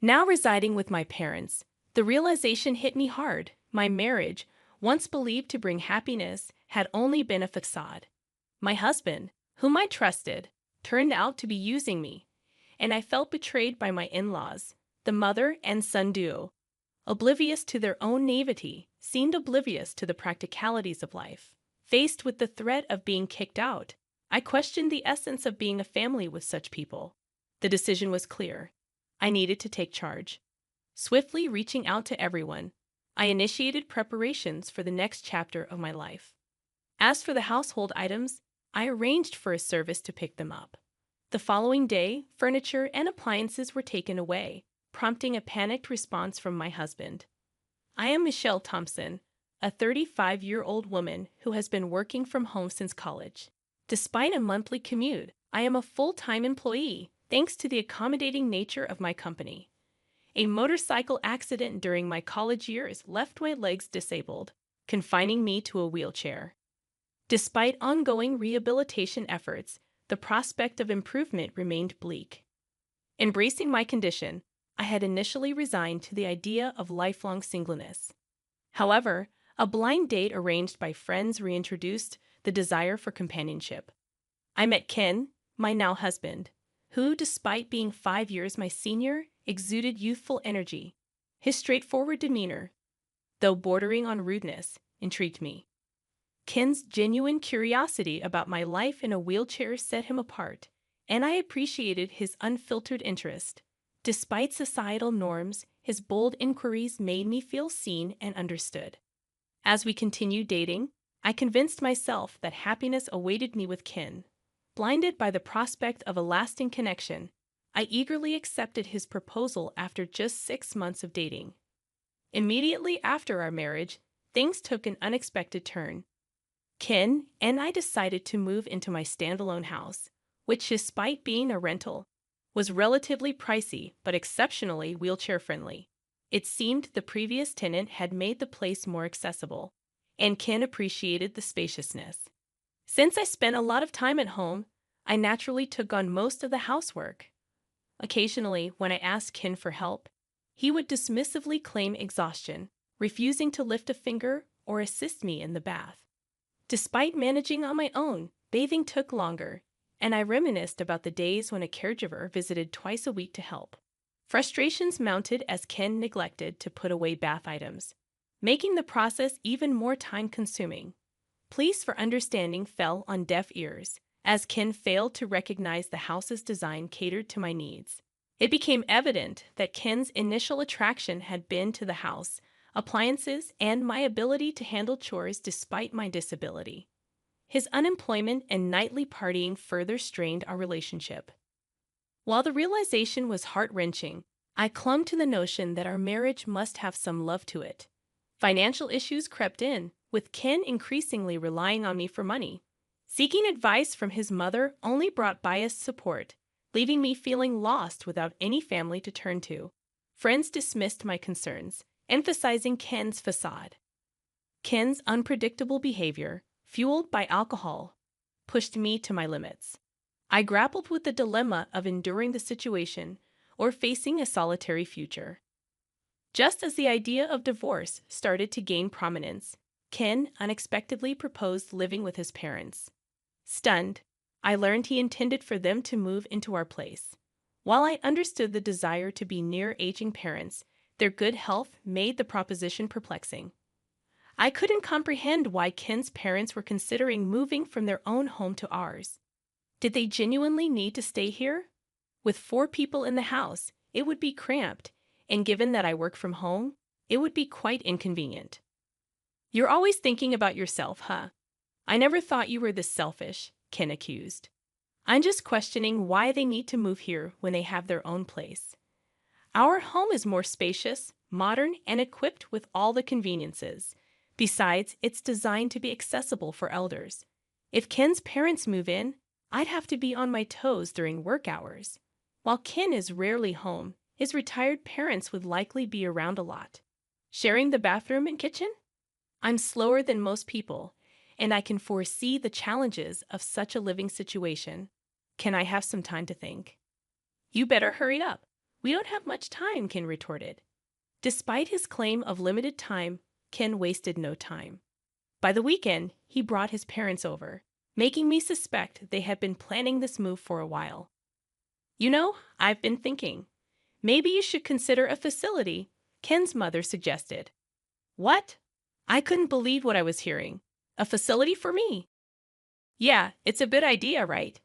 Now residing with my parents, the realization hit me hard. My marriage, once believed to bring happiness, had only been a facade. My husband, whom I trusted, turned out to be using me, and I felt betrayed by my in-laws. The mother and son duo, oblivious to their own naivety, seemed oblivious to the practicalities of life. Faced with the threat of being kicked out, I questioned the essence of being a family with such people. The decision was clear. I needed to take charge. Swiftly reaching out to everyone, I initiated preparations for the next chapter of my life. As for the household items, I arranged for a service to pick them up. The following day, furniture and appliances were taken away, prompting a panicked response from my husband. I am Michelle Thompson, a 35-year-old woman who has been working from home since college. Despite a monthly commute, I am a full-time employee, thanks to the accommodating nature of my company. A motorcycle accident during my college years left my legs disabled, confining me to a wheelchair. Despite ongoing rehabilitation efforts, the prospect of improvement remained bleak. Embracing my condition, I had initially resigned to the idea of lifelong singleness. However, a blind date arranged by friends reintroduced the desire for companionship. I met Ken, my now husband, who, despite being 5 years my senior, exuded youthful energy. His straightforward demeanor, though bordering on rudeness, intrigued me. Ken's genuine curiosity about my life in a wheelchair set him apart, and I appreciated his unfiltered interest. Despite societal norms, his bold inquiries made me feel seen and understood. As we continued dating, I convinced myself that happiness awaited me with Ken. Blinded by the prospect of a lasting connection, I eagerly accepted his proposal after just 6 months of dating. Immediately after our marriage, things took an unexpected turn. Ken and I decided to move into my standalone house, which, despite being a rental, was relatively pricey but exceptionally wheelchair-friendly. It seemed the previous tenant had made the place more accessible, and Ken appreciated the spaciousness. Since I spent a lot of time at home, I naturally took on most of the housework. Occasionally, when I asked Ken for help, he would dismissively claim exhaustion, refusing to lift a finger or assist me in the bath. Despite managing on my own, bathing took longer, and I reminisced about the days when a caregiver visited twice a week to help. Frustrations mounted as Ken neglected to put away bath items, making the process even more time-consuming. Pleas for understanding fell on deaf ears, as Ken failed to recognize the house's design catered to my needs. It became evident that Ken's initial attraction had been to the house, appliances, and my ability to handle chores despite my disability. His unemployment and nightly partying further strained our relationship. While the realization was heart-wrenching, I clung to the notion that our marriage must have some love to it. Financial issues crept in, with Ken increasingly relying on me for money. Seeking advice from his mother only brought biased support, leaving me feeling lost without any family to turn to. Friends dismissed my concerns, emphasizing Ken's facade. Ken's unpredictable behavior, fueled by alcohol, pushed me to my limits. I grappled with the dilemma of enduring the situation or facing a solitary future. Just as the idea of divorce started to gain prominence, Ken unexpectedly proposed living with his parents. Stunned, I learned he intended for them to move into our place. While I understood the desire to be near aging parents, their good health made the proposition perplexing. I couldn't comprehend why Ken's parents were considering moving from their own home to ours. Did they genuinely need to stay here? With 4 people in the house, it would be cramped, and given that I work from home, it would be quite inconvenient. "You're always thinking about yourself, huh? I never thought you were this selfish," Ken accused. "I'm just questioning why they need to move here when they have their own place. Our home is more spacious, modern, and equipped with all the conveniences. Besides, it's designed to be accessible for elders. If Ken's parents move in, I'd have to be on my toes during work hours. While Ken is rarely home, his retired parents would likely be around a lot. Sharing the bathroom and kitchen? I'm slower than most people, and I can foresee the challenges of such a living situation. Can I have some time to think?" "You better hurry up. We don't have much time, Ken retorted. Despite his claim of limited time, Ken wasted no time. By the weekend, he brought his parents over, making me suspect they had been planning this move for a while. You know, I've been thinking. Maybe you should consider a facility, Ken's mother suggested. What? I couldn't believe what I was hearing. A facility for me? Yeah, it's a good idea, right?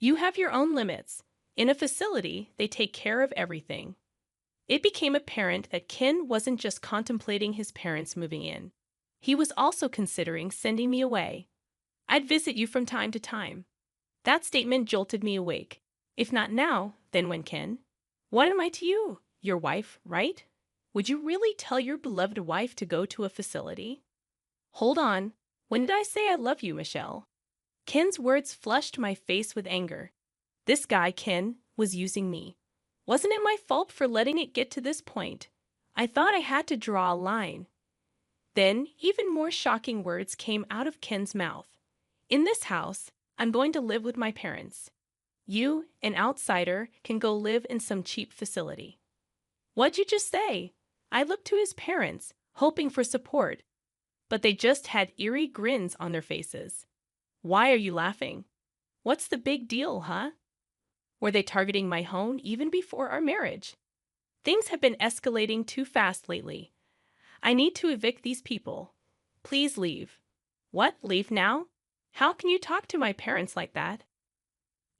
You have your own limits. In a facility, they take care of everything. It became apparent that Ken wasn't just contemplating his parents moving in. He was also considering sending me away. I'd visit you from time to time. That statement jolted me awake. If not now, then when, Ken? What am I to you? Your wife, right? Would you really tell your beloved wife to go to a facility? Hold on. When did I say I love you, Michelle? Ken's words flushed my face with anger. This guy, Ken, was using me. Wasn't it my fault for letting it get to this point? I thought I had to draw a line. Then, even more shocking words came out of Ken's mouth. In this house, I'm going to live with my parents. You, an outsider, can go live in some cheap facility. What'd you just say? I looked to his parents, hoping for support, but they just had eerie grins on their faces. Why are you laughing? What's the big deal, huh? Were they targeting my home even before our marriage? Things have been escalating too fast lately. I need to evict these people. Please leave. What, leave now? How can you talk to my parents like that?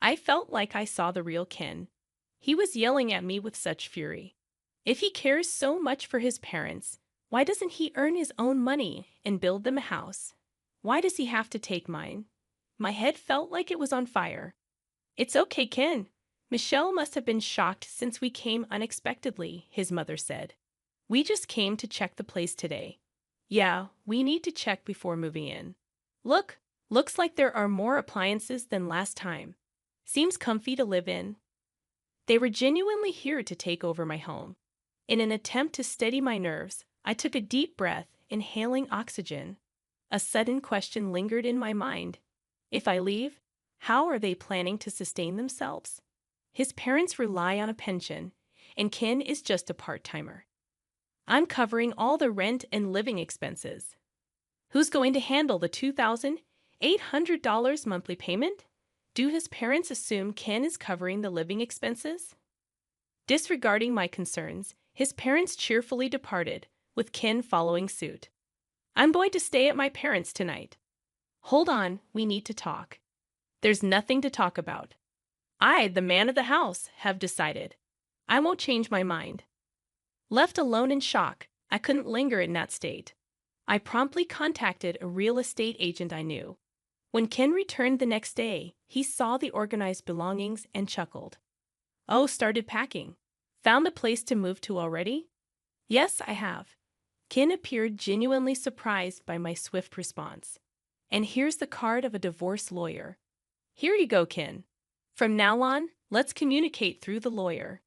I felt like I saw the real Ken. He was yelling at me with such fury. If he cares so much for his parents, why doesn't he earn his own money and build them a house? Why does he have to take mine? My head felt like it was on fire. It's okay, Ken. Michelle must have been shocked since we came unexpectedly, his mother said. We just came to check the place today. Yeah, we need to check before moving in. Looks like there are more appliances than last time. Seems comfy to live in. They were genuinely here to take over my home. In an attempt to steady my nerves, I took a deep breath, inhaling oxygen. A sudden question lingered in my mind. If I leave, how are they planning to sustain themselves? His parents rely on a pension, and Ken is just a part-timer. I'm covering all the rent and living expenses. Who's going to handle the $2,800 monthly payment? Do his parents assume Ken is covering the living expenses? Disregarding my concerns, his parents cheerfully departed, with Ken following suit. I'm going to stay at my parents' tonight. Hold on, we need to talk. There's nothing to talk about. I, the man of the house, have decided. I won't change my mind. Left alone in shock, I couldn't linger in that state. I promptly contacted a real estate agent I knew. When Ken returned the next day, he saw the organized belongings and chuckled. Oh, started packing. Found a place to move to already? Yes, I have. Ken appeared genuinely surprised by my swift response. And here's the card of a divorce lawyer. Here you go, Ken. From now on, let's communicate through the lawyer.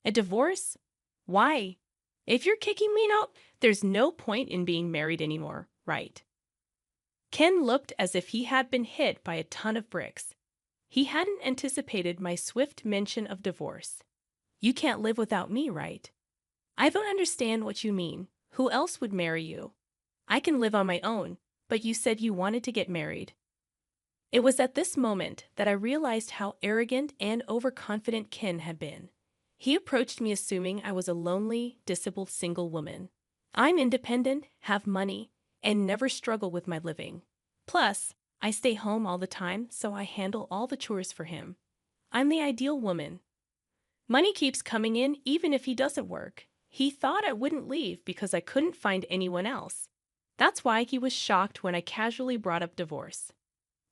A divorce? Why? If you're kicking me out, there's no point in being married anymore, right? Ken looked as if he had been hit by a ton of bricks. He hadn't anticipated my swift mention of divorce. You can't live without me, right? I don't understand what you mean. Who else would marry you? I can live on my own, but you said you wanted to get married. It was at this moment that I realized how arrogant and overconfident Ken had been. He approached me assuming I was a lonely, disabled single woman. I'm independent, have money, and never struggle with my living. Plus, I stay home all the time, so I handle all the chores for him. I'm the ideal woman. Money keeps coming in even if he doesn't work. He thought I wouldn't leave because I couldn't find anyone else. That's why he was shocked when I casually brought up divorce.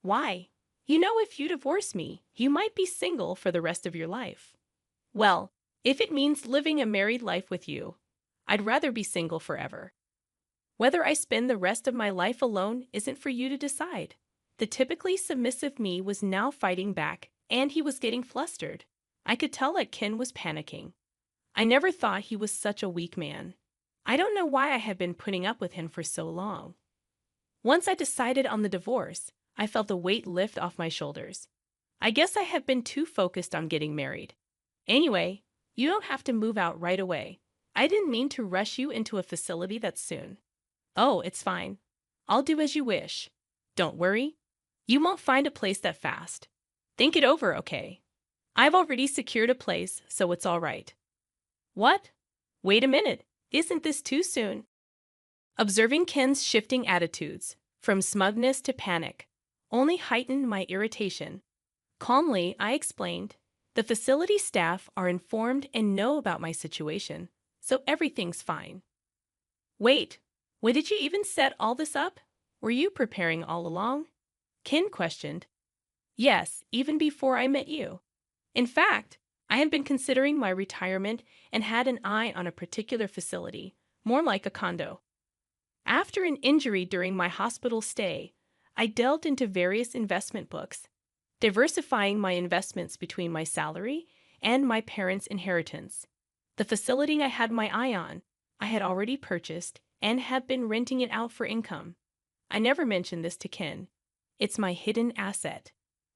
Why? You know, if you divorce me, you might be single for the rest of your life. Well, if it means living a married life with you, I'd rather be single forever. Whether I spend the rest of my life alone isn't for you to decide. The typically submissive me was now fighting back, and he was getting flustered. I could tell that Ken was panicking. I never thought he was such a weak man. I don't know why I had been putting up with him for so long. Once I decided on the divorce, I felt the weight lift off my shoulders. I guess I had been too focused on getting married. Anyway, You don't have to move out right away. I didn't mean to rush you into a facility that soon. Oh, it's fine. I'll do as you wish. Don't worry. You won't find a place that fast. Think it over, okay? I've already secured a place, so it's all right. What? Wait a minute. Isn't this too soon? Observing Ken's shifting attitudes, from smugness to panic, only heightened my irritation. Calmly, I explained, the facility staff are informed and know about my situation, so everything's fine. Wait, when did you even set all this up? Were you preparing all along? Ken questioned. Yes, even before I met you. In fact, I had been considering my retirement and had an eye on a particular facility, more like a condo. After an injury during my hospital stay, I delved into various investment books, diversifying my investments between my salary and my parents' inheritance. The facility I had my eye on, I had already purchased and had been renting it out for income. I never mentioned this to Ken. It's my hidden asset.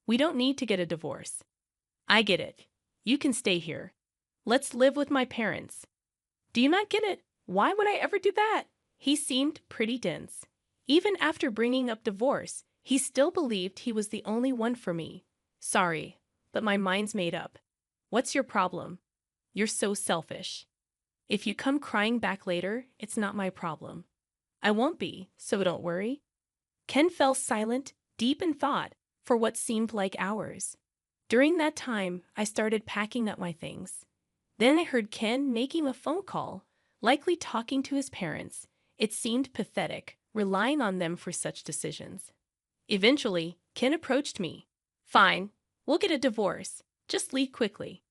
We don't need to get a divorce. I get it. You can stay here. Let's live with my parents. Do you not get it? Why would I ever do that? He seemed pretty dense. Even after bringing up divorce, he still believed he was the only one for me. Sorry, but my mind's made up. What's your problem? You're so selfish. If you come crying back later, it's not my problem. I won't be, so don't worry. Ken fell silent, deep in thought, for what seemed like hours. During that time, I started packing up my things. Then I heard Ken making a phone call, likely talking to his parents. It seemed pathetic, relying on them for such decisions. Eventually, Ken approached me. Fine, we'll get a divorce. Just leave quickly.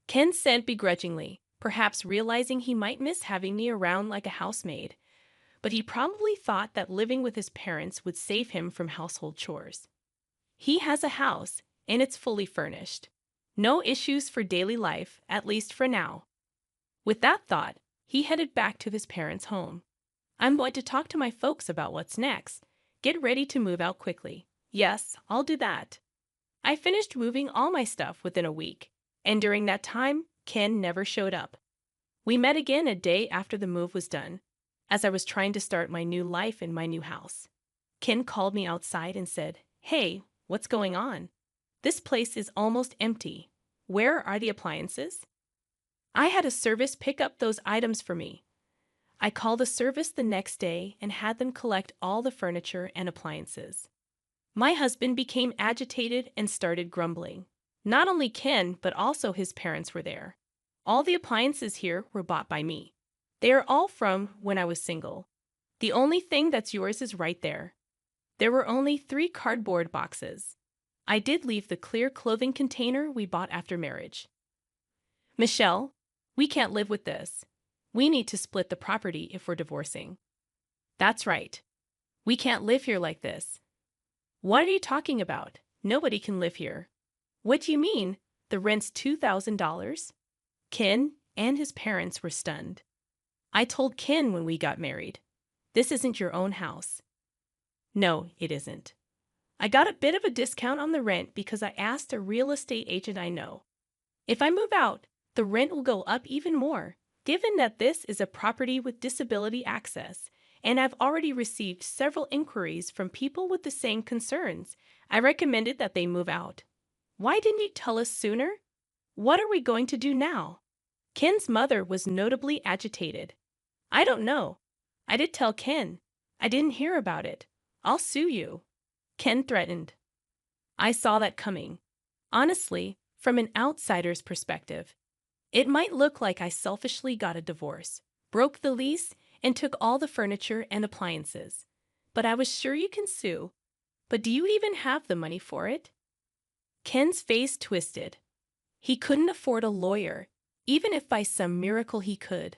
Ken said begrudgingly, perhaps realizing he might miss having me around like a housemaid. But he probably thought that living with his parents would save him from household chores. He has a house, and it's fully furnished. No issues for daily life, at least for now. With that thought, he headed back to his parents' home. I'm going to talk to my folks about what's next. Get ready to move out quickly. Yes, I'll do that. I finished moving all my stuff within a week, and during that time, Ken never showed up. We met again a day after the move was done, as I was trying to start my new life in my new house. Ken called me outside and said, Hey, what's going on? This place is almost empty. Where are the appliances? I had a service pick up those items for me. I called a service the next day and had them collect all the furniture and appliances. My husband became agitated and started grumbling. Not only Ken, but also his parents were there. All the appliances here were bought by me. They are all from when I was single. The only thing that's yours is right there. There were only 3 cardboard boxes. I did leave the clear clothing container we bought after marriage. Michelle, we can't live with this. We need to split the property if we're divorcing. That's right. We can't live here like this. What are you talking about? Nobody can live here. What do you mean? The rent's $2,000? Ken and his parents were stunned. I told Ken when we got married, this isn't your own house. No, it isn't. I got a bit of a discount on the rent because I asked a real estate agent I know. If I move out, the rent will go up even more, given that this is a property with disability access, and I've already received several inquiries from people with the same concerns. I recommended that they move out. Why didn't you tell us sooner? What are we going to do now? Ken's mother was notably agitated. I don't know. I did tell Ken. I didn't hear about it. I'll sue you. Ken threatened. I saw that coming. Honestly, from an outsider's perspective, it might look like I selfishly got a divorce, broke the lease, and took all the furniture and appliances. But I was sure you can sue. But do you even have the money for it? Ken's face twisted. He couldn't afford a lawyer, even if by some miracle he could.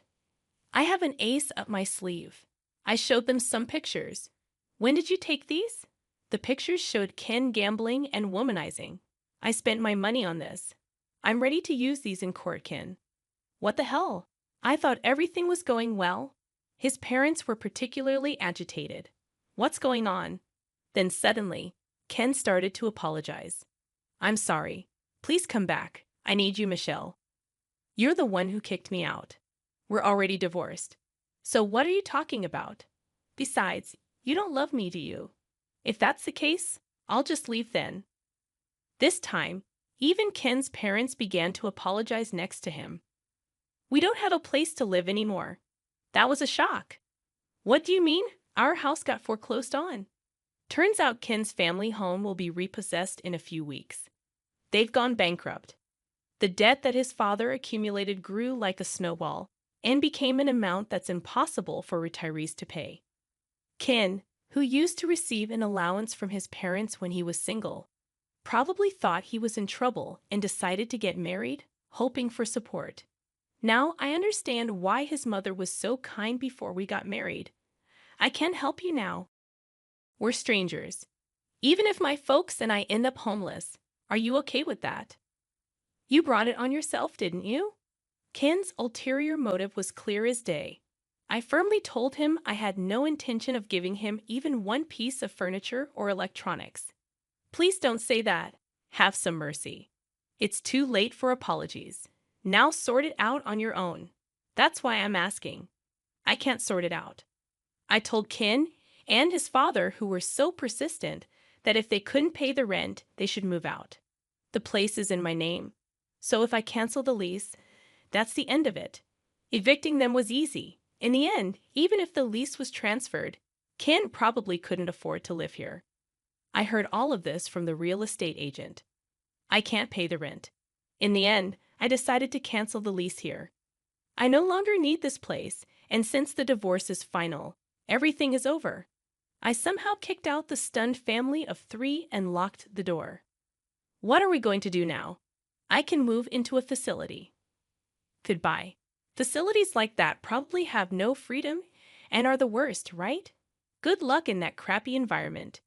I have an ace up my sleeve. I showed them some pictures. When did you take these? The pictures showed Ken gambling and womanizing. I spent my money on this. I'm ready to use these in court, Ken. What the hell? I thought everything was going well. His parents were particularly agitated. What's going on? Then suddenly, Ken started to apologize. I'm sorry. Please come back. I need you, Michelle. You're the one who kicked me out. We're already divorced. So what are you talking about? Besides, you don't love me, do you? If that's the case, I'll just leave then. This time, even Ken's parents began to apologize next to him. We don't have a place to live anymore. That was a shock. What do you mean? Our house got foreclosed on. Turns out Ken's family home will be repossessed in a few weeks. They've gone bankrupt. The debt that his father accumulated grew like a snowball and became an amount that's impossible for retirees to pay. Ken, who used to receive an allowance from his parents when he was single, probably thought he was in trouble and decided to get married, hoping for support. Now I understand why his mother was so kind before we got married. I can't help you now. We're strangers. Even if my folks and I end up homeless, are you okay with that? You brought it on yourself, didn't you? Ken's ulterior motive was clear as day. I firmly told him I had no intention of giving him even one piece of furniture or electronics. Please don't say that. Have some mercy. It's too late for apologies. Now sort it out on your own. That's why I'm asking. I can't sort it out. I told Ken and his father, who were so persistent, that if they couldn't pay the rent, they should move out. The place is in my name. So if I cancel the lease, that's the end of it. Evicting them was easy. In the end, even if the lease was transferred, Ken probably couldn't afford to live here. I heard all of this from the real estate agent. I can't pay the rent. In the end, I decided to cancel the lease here. I no longer need this place, and since the divorce is final, everything is over. I somehow kicked out the stunned family of 3 and locked the door. What are we going to do now? I can move into a facility. Goodbye. Facilities like that probably have no freedom and are the worst, right? Good luck in that crappy environment.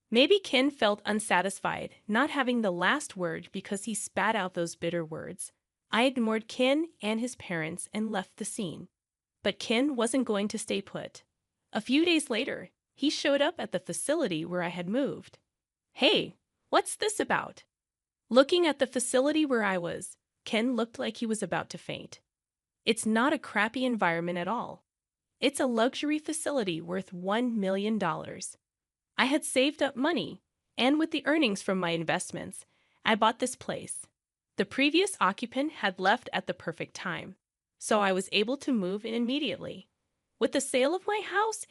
Maybe Ken felt unsatisfied, not having the last word because he spat out those bitter words. I ignored Ken and his parents and left the scene. But Ken wasn't going to stay put. A few days later, he showed up at the facility where I had moved. Hey, what's this about? Looking at the facility where I was, Ken looked like he was about to faint. It's not a crappy environment at all. It's a luxury facility worth $1 million. I had saved up money, and with the earnings from my investments, I bought this place. The previous occupant had left at the perfect time, so I was able to move in immediately. With the sale of my house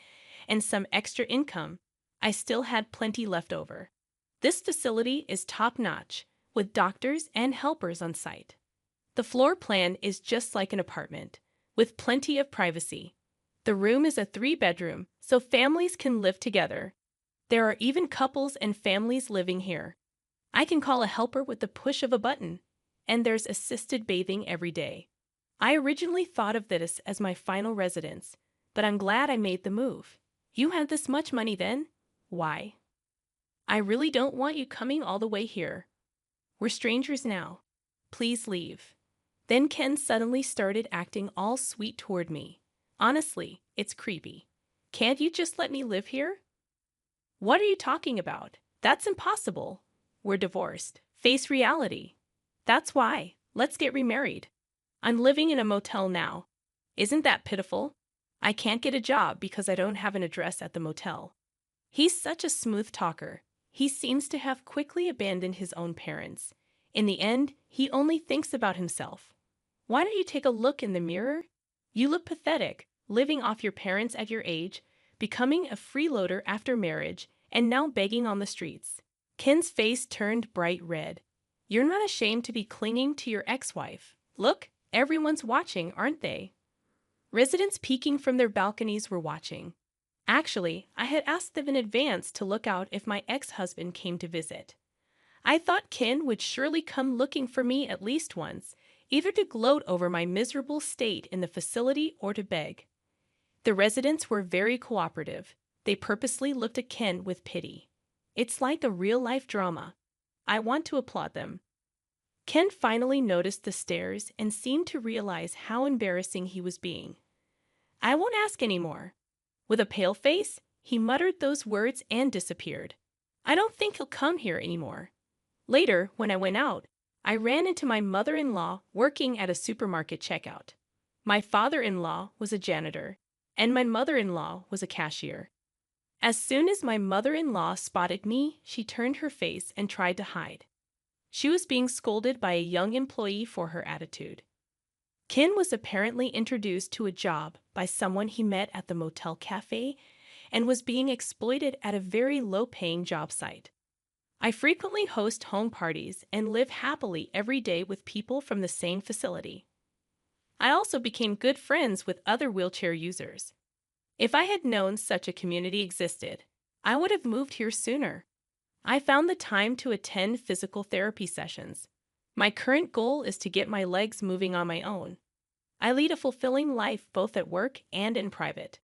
and some extra income, I still had plenty left over. This facility is top-notch, with doctors and helpers on site. The floor plan is just like an apartment, with plenty of privacy. The room is a 3-bedroom, so families can live together. There are even couples and families living here. I can call a helper with the push of a button, and there's assisted bathing every day. I originally thought of this as my final residence, but I'm glad I made the move. You had this much money then? Why? I really don't want you coming all the way here. We're strangers now. Please leave. Then Ken suddenly started acting all sweet toward me. Honestly, it's creepy. Can't you just let me live here? What are you talking about? That's impossible. We're divorced. Face reality. That's why. Let's get remarried. I'm living in a motel now. Isn't that pitiful? I can't get a job because I don't have an address at the motel. He's such a smooth talker. He seems to have quickly abandoned his own parents. In the end, he only thinks about himself. Why don't you take a look in the mirror? You look pathetic, living off your parents at your age, becoming a freeloader after marriage, and now begging on the streets. Ken's face turned bright red. You're not ashamed to be clinging to your ex-wife. Look, everyone's watching, aren't they? Residents peeking from their balconies were watching. Actually, I had asked them in advance to look out if my ex-husband came to visit. I thought Ken would surely come looking for me at least once, either to gloat over my miserable state in the facility or to beg. The residents were very cooperative. They purposely looked at Ken with pity. It's like a real-life drama. I want to applaud them. Ken finally noticed the stares and seemed to realize how embarrassing he was being. I won't ask any more. With a pale face, he muttered those words and disappeared. I don't think he'll come here anymore. Later, when I went out, I ran into my mother-in-law working at a supermarket checkout. My father-in-law was a janitor, and my mother-in-law was a cashier. As soon as my mother-in-law spotted me, she turned her face and tried to hide. She was being scolded by a young employee for her attitude. Ken was apparently introduced to a job by someone he met at the motel cafe and was being exploited at a very low-paying job site. I frequently host home parties and live happily every day with people from the same facility. I also became good friends with other wheelchair users. If I had known such a community existed, I would have moved here sooner. I found the time to attend physical therapy sessions. My current goal is to get my legs moving on my own. I lead a fulfilling life both at work and in private.